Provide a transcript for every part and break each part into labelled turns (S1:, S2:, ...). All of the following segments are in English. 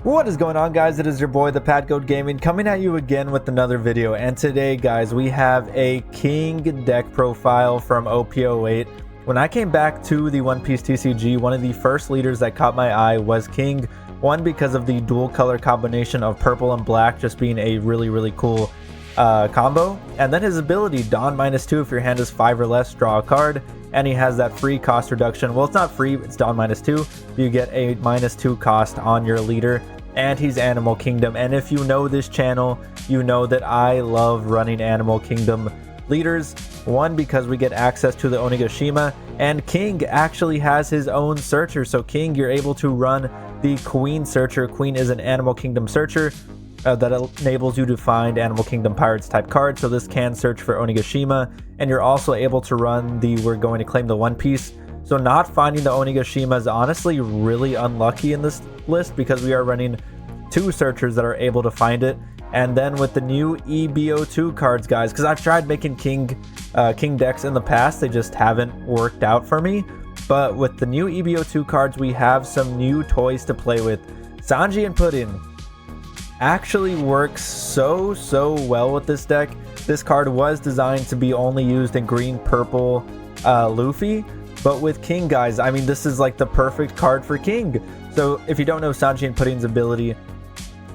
S1: What is going on, guys? It is your boy the Timecodes Gaming coming at you again with another video, and today guys we have a King deck profile from OP08. When I came back to the One Piece TCG, one of the first leaders that caught my eye was King. One, because of the dual color combination of purple and black just being a really cool combo, and then his ability Dawn -2. If your hand is 5 or less, draw a card, and he has that free cost reduction. Well, it's not free, it's Dawn -2. You get a -2 cost on your leader, and he's Animal Kingdom. And if you know this channel, you know that I love running Animal Kingdom leaders. One, because we get access to the Onigashima, and King actually has his own searcher. So King, you're able to run the Queen searcher. Queen is an Animal Kingdom searcher that enables you to find Animal Kingdom Pirates type cards. So this can search for Onigashima, and you're also able to run the We're Going to Claim the One Piece. So not finding the Onigashima is honestly really unlucky in this list, because we are running 2 searchers that are able to find it. And then with the new EB02 cards, guys, because I've tried making King decks in the past, they just haven't worked out for me. But with the new EB02 cards, we have some new toys to play with. Sanji and Puddin actually works so well with this deck. This card was designed to be only used in green purple Luffy, but with King, guys, I mean, this is like the perfect card for King. So if you don't know Sanji and Puddin's ability,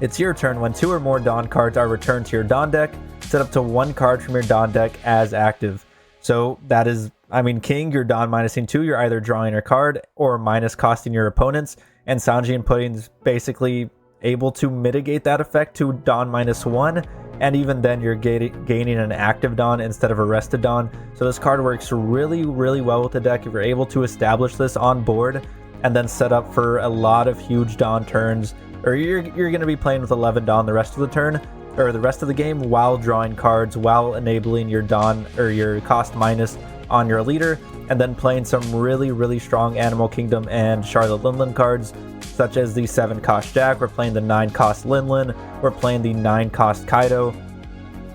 S1: it's your turn. When 2 or more Dawn cards are returned to your Dawn deck, set up to 1 card from your Dawn deck as active. So that is, I mean, King, you're Dawn -2, you're either drawing a card or minus costing your opponents, and Sanji and Puddin's basically able to mitigate that effect to Dawn -1, and even then you're gaining an active Dawn instead of a rested Dawn. So this card works really well with the deck if you're able to establish this on board and then set up for a lot of huge Dawn turns, or you're going to be playing with 11 Dawn the rest of the turn, or the rest of the game, while drawing cards, while enabling your Dawn or your cost minus on your leader, and then playing some really strong Animal Kingdom and Charlotte Linlin cards, such as the 7 cost Jack. We're playing the 9 cost Linlin, we're playing the 9 cost Kaido,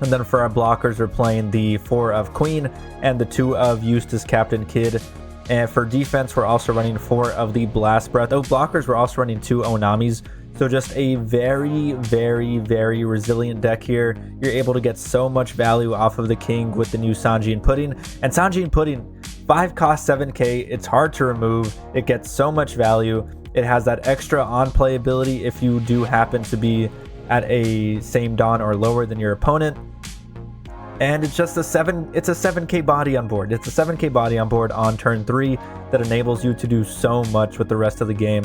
S1: and then for our blockers we're playing the 4 of Queen and the 2 of Eustace Captain Kidd. And for defense, we're also running 4 of the Blast Breath. Oh, blockers, we're also running 2 Onamis. So just a very resilient deck here. You're able to get so much value off of the King with the new Sanji and Puddin. And Sanji and Puddin, 5 cost 7k. It's hard to remove. It gets so much value. It has that extra on play ability if you do happen to be at a same Dawn or lower than your opponent. And it's just a 7k body on board. It's a 7k body on board on turn 3 that enables you to do so much with the rest of the game.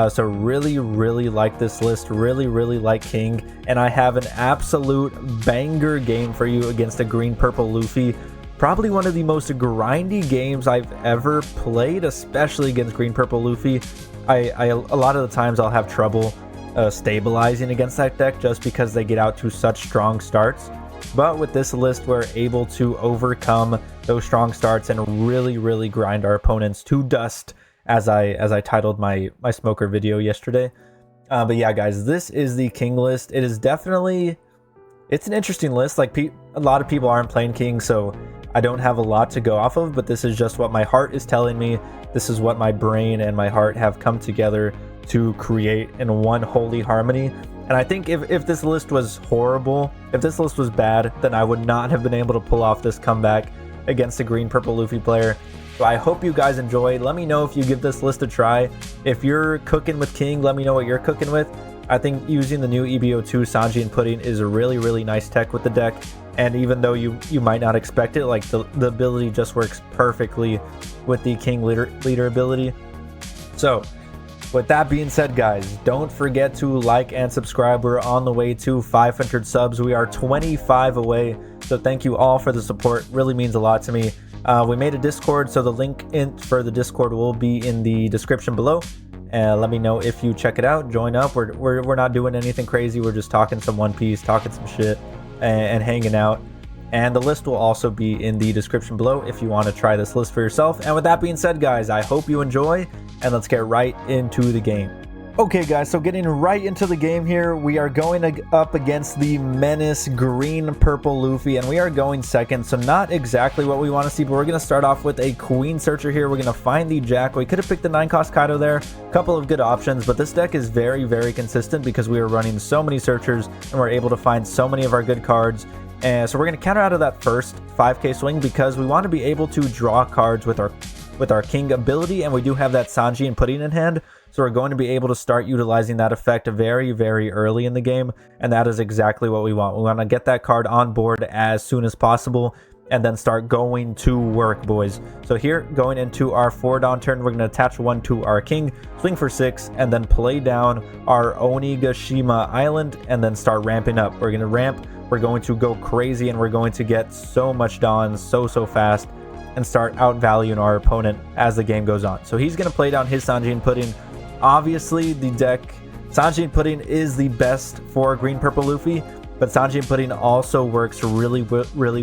S1: So really like this list, really like King, and I have an absolute banger game for you against a green purple Luffy. Probably one of the most grindy games I've ever played, especially against green purple Luffy. A lot of the times I'll have trouble stabilizing against that deck just because they get out to such strong starts. But with this list, we're able to overcome those strong starts and really grind our opponents to dust, as I titled my smoker video yesterday. But yeah, guys, this is the King list. It is definitely, it's an interesting list. Like, a lot of people aren't playing King, so I don't have a lot to go off of, but this is just what my heart is telling me. This is what my brain and my heart have come together to create in one holy harmony. And I think if this list was horrible, if this list was bad, then I would not have been able to pull off this comeback against a green purple Luffy player. So I hope you guys enjoyed. Let me know if you give this list a try. If you're cooking with King, let me know what you're cooking with. I think using the new EB02 Sanji and Puddin is a really nice tech with the deck. And even though you might not expect it, like the ability just works perfectly with the King leader ability. So with that being said, guys, don't forget to like and subscribe. We're on the way to 500 subs. We are 25 away. So thank you all for the support. Really means a lot to me. We made a Discord, so the link for the Discord will be in the description below. Let me know if you check it out. Join up. We're not doing anything crazy. We're just talking some One Piece, talking some shit, and hanging out. And the list will also be in the description below if you want to try this list for yourself. And with that being said, guys, I hope you enjoy, and let's get right into the game. Okay guys, so getting right into the game here, we are going up against the Menace green purple Luffy, and we are going second, so not exactly what we want to see, but we're going to start off with a Queen Searcher here. We're going to find the Jack. We could have picked the 9-cost Kaido there, a couple of good options, but this deck is very consistent because we are running so many Searchers and we're able to find so many of our good cards. And so we're going to counter out of that first 5k swing because we want to be able to draw cards with our King ability, and we do have that Sanji and Pudding in hand. So we're going to be able to start utilizing that effect very early in the game, and that is exactly what we want. We want to get that card on board as soon as possible and then start going to work, boys. So here, going into our 4 Dawn turn, we're going to attach 1 to our King, swing for 6, and then play down our Onigashima Island and then start ramping up. We're going to ramp, we're going to go crazy, and we're going to get so much Dawn so fast and start outvaluing our opponent as the game goes on. So he's going to play down his Sanji and Pudding. Obviously, the deck Sanji and Pudding is the best for green purple Luffy, but Sanji and Pudding also works really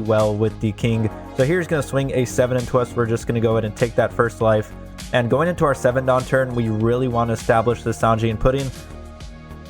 S1: well with the King. So here's going to swing a 7 into us. We're just going to go ahead and take that first life. And going into our 7 Dawn turn, we really want to establish the Sanji and Pudding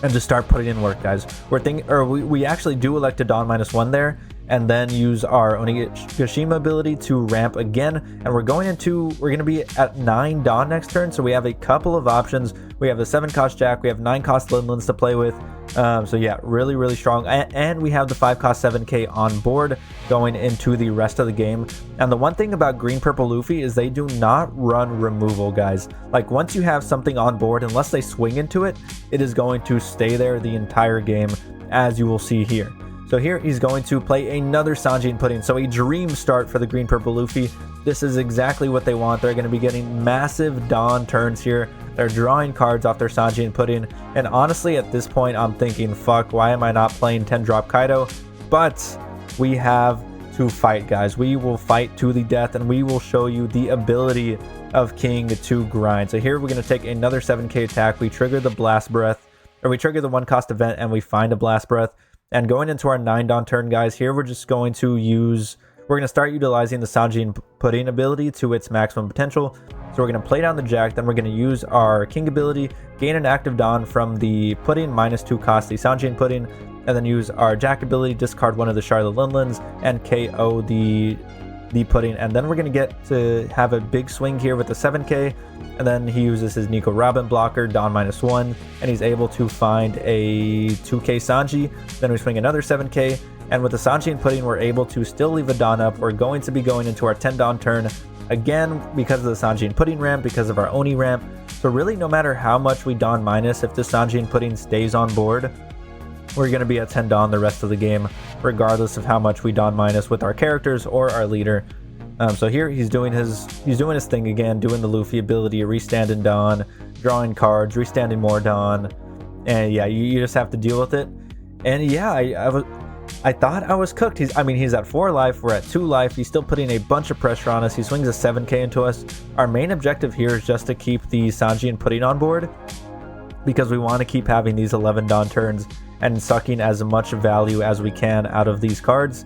S1: and just start putting in work, guys. We actually do elect a Dawn -1 there, and then use our Onigashima ability to ramp again, and we're going to be at 9 Dawn next turn, so we have a couple of options. We have the 7-cost Jack, we have 9-cost Linlands to play with, so yeah, really strong, and we have the 5-cost 7k on board going into the rest of the game. And the one thing about green purple Luffy is they do not run removal, guys. Like, once you have something on board, unless they swing into it, it is going to stay there the entire game, as you will see here. So here he's going to play another Sanji and Pudding. So a dream start for the green purple Luffy. This is exactly what they want. They're going to be getting massive Dawn turns here. They're drawing cards off their Sanji and Pudding. And honestly, at this point, I'm thinking, fuck, why am I not playing 10-drop Kaido? But we have to fight, guys. We will fight to the death, and we will show you the ability of King to grind. So here we're going to take another 7k attack. We trigger the Blast Breath, or we trigger the 1-cost event, and we find a Blast Breath. And going into our 9 Dawn turn, guys, here we're just going to we're going to start utilizing the Sanji and Pudding ability to its maximum potential. So we're going to play down the Jack, then we're going to use our King ability, gain an active Dawn from the Pudding, -2 cost the Sanji and Pudding, and then use our Jack ability, discard one of the Charlotte Linlands, and KO the Pudding. And then we're going to get to have a big swing here with the 7k, and then he uses his Nico Robin blocker, Dawn -1, and he's able to find a 2k Sanji. Then we swing another 7k, and with the Sanji and Pudding, we're able to still leave a Dawn up. We're going to be going into our 10 Dawn turn, again, because of the Sanji and Pudding ramp, because of our Oni ramp. So really, no matter how much we Dawn minus, if the Sanji and Pudding stays on board, we're going to be at 10 Dawn the rest of the game, regardless of how much we Dawn minus with our characters or our leader. So here he's doing his thing again, doing the Luffy ability, restanding Dawn, drawing cards, restanding more Dawn, and yeah, you just have to deal with it. And yeah, I thought I was cooked. He's at 4 life, we're at 2 life. He's still putting a bunch of pressure on us. He swings a 7k into us. Our main objective here is just to keep the Sanji and Pudding on board, because we want to keep having these 11 Dawn turns and sucking as much value as we can out of these cards,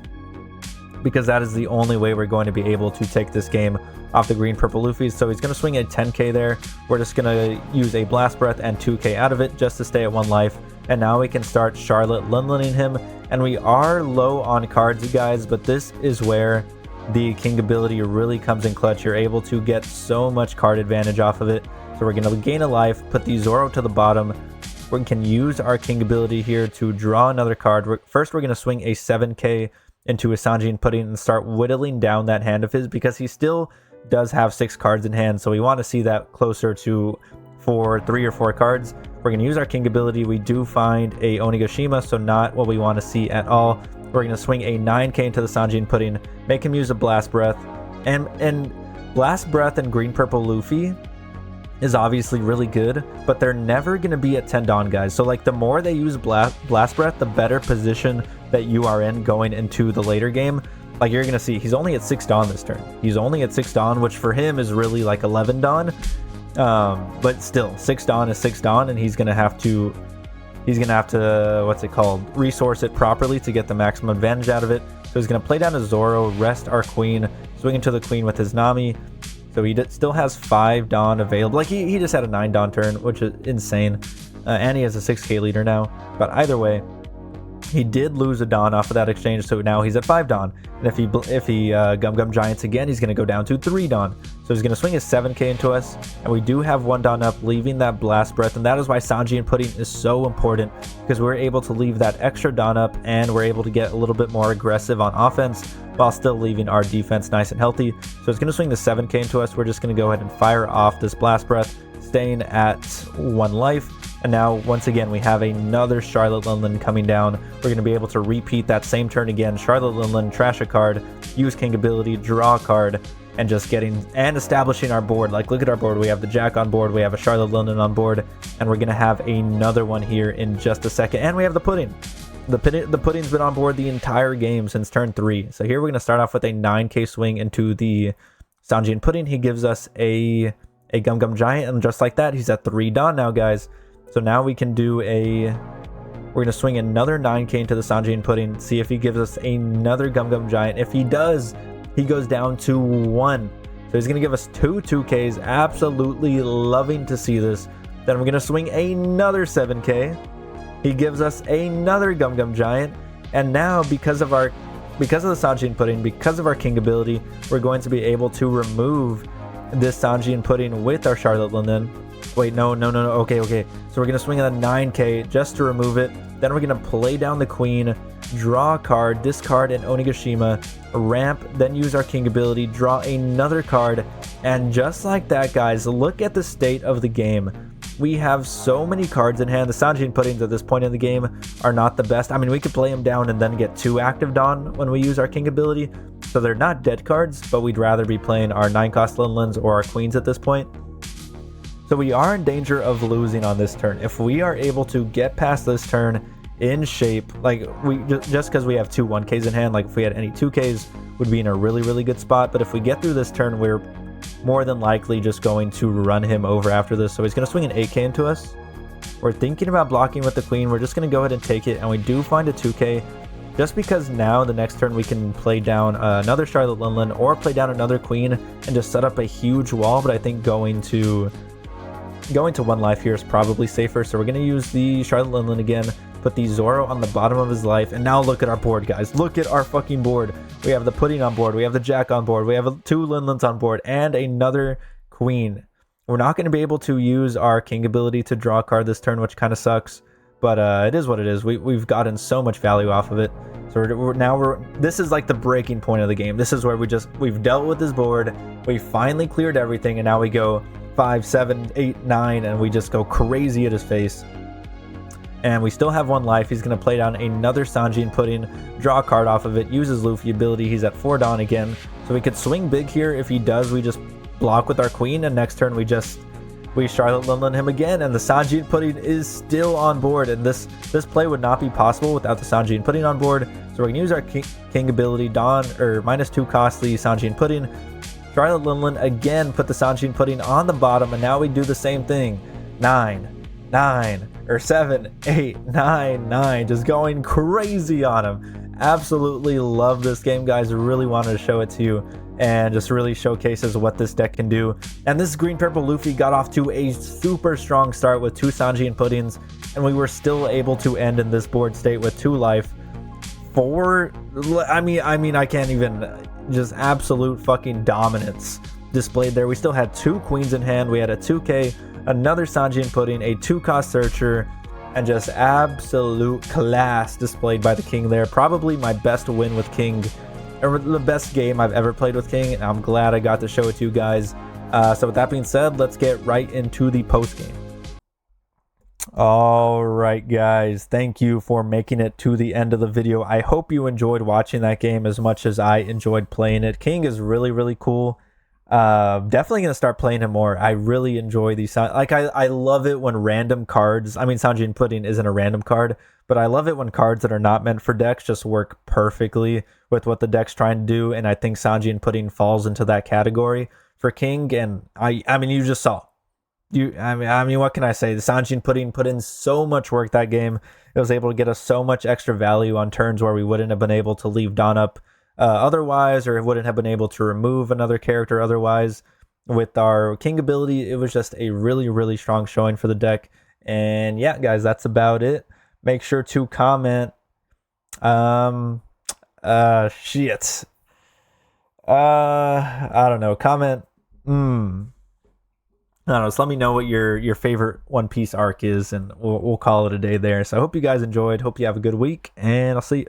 S1: because that is the only way we're going to be able to take this game off the green purple Luffy. So he's going to swing a 10k there. We're just going to use a Blast Breath and 2k out of it just to stay at 1 life. And now we can start Charlotte Linlanding him. And we are low on cards, you guys, but this is where the King ability really comes in clutch. You're able to get so much card advantage off of it. So we're going to gain a life, put the Zoro to the bottom. We can use our King ability here to draw another card. First, we're going to swing a 7k into a Sanji and Pudding and start whittling down that hand of his, because he still does have 6 cards in hand, so we want to see that closer to 3 or 4 cards. We're going to use our King ability. We do find a Onigashima, so not what we want to see at all. We're going to swing a 9k into the Sanji and Pudding, make him use a Blast Breath, and Blast Breath and green purple Luffy is obviously really good, but they're never going to be at 10 Dawn, guys. So like, the more they use Blast Breath, the better position that you are in going into the later game. Like, you're going to see he's only at 6 Dawn this turn. He's only at 6 Dawn, which for him is really like 11 Dawn. But still, 6 Dawn is 6 Dawn, and he's going to have to what's it called, resource it properly to get the maximum advantage out of it. So he's going to play down a Zoro, rest our Queen, swing into the Queen with his Nami. So he still has 5 Dawn available. Like, he just had a 9 Dawn turn, which is insane. and he has a 6k leader now. But either way, he did lose a Dawn off of that exchange, so now he's at 5 Dawn. And if he Gum Gum Giants again, he's going to go down to 3 Dawn. So he's going to swing his 7k into us, and we do have 1 Dawn up, leaving that Blast Breath, and that is why Sanjian Pudding is so important, because we're able to leave that extra Dawn up, and we're able to get a little bit more aggressive on offense, while still leaving our defense nice and healthy. So it's going to swing the 7k into us. We're just going to go ahead and fire off this Blast Breath, staying at 1 life. And now, once again, we have another Charlotte Linlin coming down. We're going to be able to repeat that same turn again. Charlotte Linlin, trash a card, use King ability, draw a card, and just getting and establishing our board. Like, look at our board. We have the Jack on board. We have a Charlotte Linlin on board. And we're going to have another one here in just a second. And we have the Pudding. The Pudding's been on board the entire game since turn 3. So here we're going to start off with a 9k swing into the Sanjian Pudding. He gives us a Gum Gum Giant. And just like that, he's at 3 Dawn now, guys. So now we can do we're going to swing another 9k into the Sanjian Pudding, see if he gives us another Gum Gum Giant. If he does, he goes down to 1. So he's going to give us 2 2ks. Absolutely loving to see this. Then we're going to swing another 7k. He gives us another Gum Gum Giant. And now, because of the Sanjian Pudding, because of our King ability, we're going to be able to remove this Sanjian Pudding with our Charlotte Linlin. Wait, no. Okay. So we're going to swing a 9k just to remove it. Then we're going to play down the Queen, draw a card, discard an Onigashima, ramp, then use our King ability, draw another card. And just like that, guys, look at the state of the game. We have so many cards in hand. The Sanjian Puddings at this point in the game are not the best. I mean, we could play them down and then get 2 active Dawn when we use our King ability. So they're not dead cards, but we'd rather be playing our 9-cost Linlins or our Queens at this point. So we are in danger of losing on this turn. If we are able to get past this turn in shape, like just because we have 2 1Ks in hand, like if we had any 2Ks, would be in a really, really good spot. But if we get through this turn, we're more than likely just going to run him over after this. So he's going to swing an 8k into us. We're thinking about blocking with the Queen. We're just going to go ahead and take it, and we do find a 2k. Just because now the next turn we can play down another Charlotte Linlin or play down another Queen and just set up a huge wall. But I think going to 1 life here is probably safer. So we're going to use the Charlotte Linlin again, put the Zoro on the bottom of his life, and now look at our board, guys. Look at our fucking board. We have the Pudding on board, we have the Jack on board, we have 2 Linlins on board, and another Queen. We're not going to be able to use our King ability to draw a card this turn, which kind of sucks, but it is what it is. We've gotten so much value off of it. So this is like the breaking point of the game. This is where we've dealt with this board, we finally cleared everything, and now we go 5, 7, 8, 9, and we just go crazy at his face. And we still have 1 life. He's going to play down another Sanjian Pudding, draw a card off of it, use his Luffy ability. He's at 4 Dawn again. So we could swing big here. If he does, we just block with our Queen, and next turn we Charlotte Linlin him again, and the Sanjian Pudding is still on board. And this play would not be possible without the Sanjian Pudding on board. So we're going to use our King ability, Dawn, or -2 costly Sanjian Pudding. Charlotte Linlin again, put the Sanjian Pudding on the bottom, and now we do the same thing. 9, 7, 8, 9, just going crazy on him. Absolutely love this game, guys. Really wanted to show it to you and just really showcases what this deck can do. And this green purple Luffy got off to a super strong start with 2 Sanjian Puddings, and we were still able to end in this board state with 2 life. I can't even, just absolute fucking dominance displayed there. We still had 2 Queens in hand. We had a 2k, another Sanjian Pudding, a 2-cost Searcher, and just absolute class displayed by the King there. Probably my best win with King, or the best game I've ever played with King, and I'm glad I got to show it to you guys. So with that being said, let's get right into the post game. All right, guys, thank you for making it to the end of the video. I hope you enjoyed watching that game as much as I enjoyed playing it. King is really, really cool. Definitely gonna start playing him more. I really enjoy these. Like, I love it when random cards, I mean, Sanjian Pudding isn't a random card, but I love it when cards that are not meant for decks just work perfectly with what the deck's trying to do. And I think Sanjian Pudding falls into that category for King. And I mean, you just saw. I mean, what can I say? The Sanjian Pudding put in so much work that game. It was able to get us so much extra value on turns where we wouldn't have been able to leave Dawn up otherwise, or wouldn't have been able to remove another character otherwise. With our King ability, it was just a really, really strong showing for the deck. And yeah, guys, that's about it. Make sure to comment. Shit. I don't know. Comment. I don't know. So let me know what your favorite One Piece arc is, and we'll call it a day there. So I hope you guys enjoyed. Hope you have a good week, and I'll see you.